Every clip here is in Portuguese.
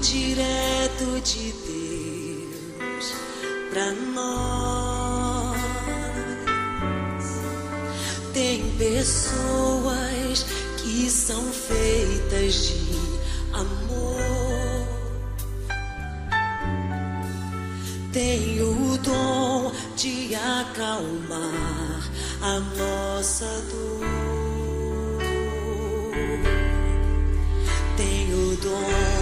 direto de Deus pra nós. Tem pessoas que são feitas de amor, tem o dom de acalmar a nossa dor, tem o dom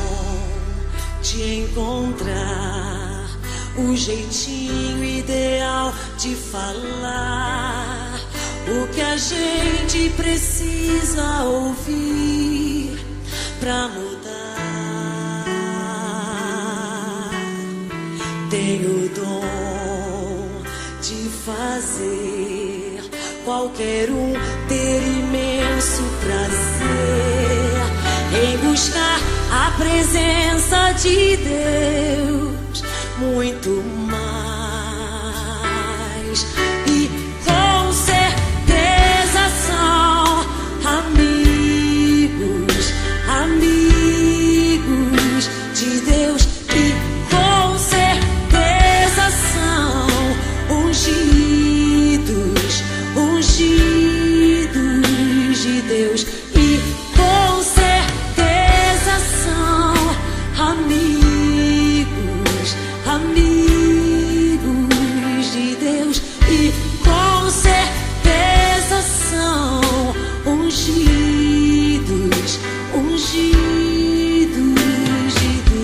de encontrar o jeitinho ideal de falar o que a gente precisa ouvir pra mudar. Tem o dom de fazer qualquer um ter imenso prazer em buscar a presença de Deus muito mais. E com certeza são amigos, amigos de Deus. E com certeza são ungidos, ungidos de Deus. E com certeza são amigos, amigos de Deus. E com certeza são ungidos, ungidos de Deus.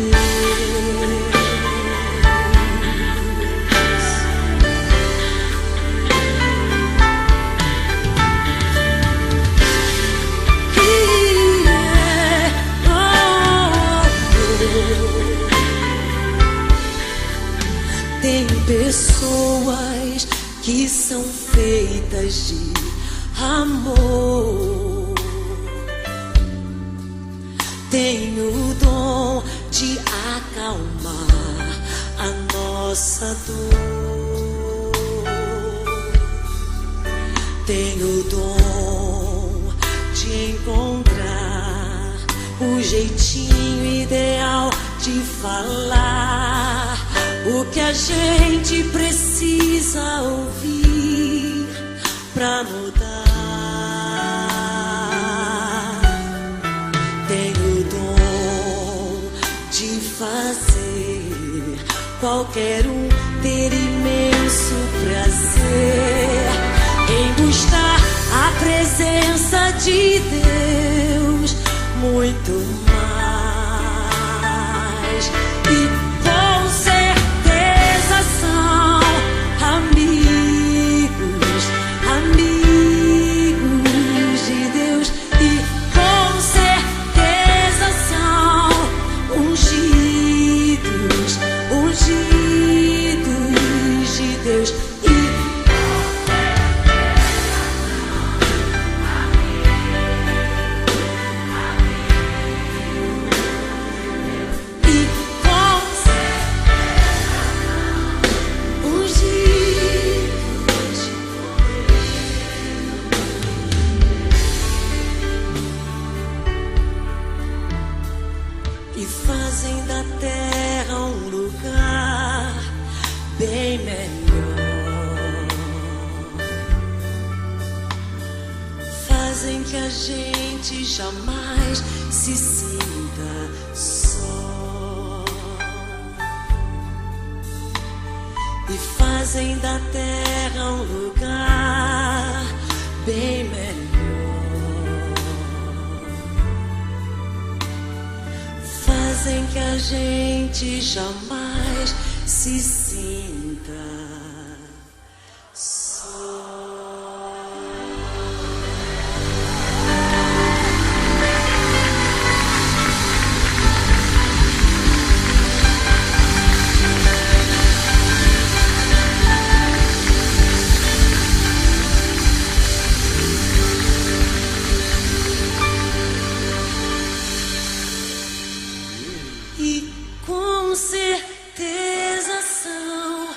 Tem pessoas que são feitas de amor, tem o dom de acalmar a nossa dor, tem o dom de encontrar o jeitinho ideal de falar o que a gente precisa ouvir pra mudar. Tem o dom de fazer qualquer um ter imenso prazer em buscar a presença de Deus muito mais. E com certeza são amigos, amigos de Deus. E com certeza são ungidos, ungidos de Deus. E fazem da terra um lugar bem melhor, fazem que a gente jamais se sinta só, e fazem da terra um lugar bem melhor, fazem que a gente jamais se sinta só. E com certeza são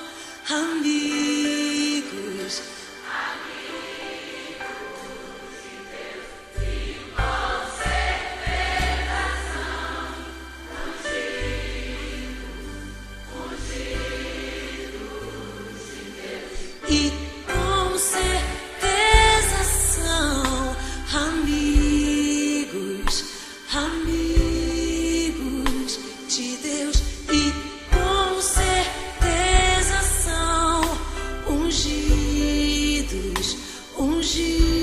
dedos ungidos.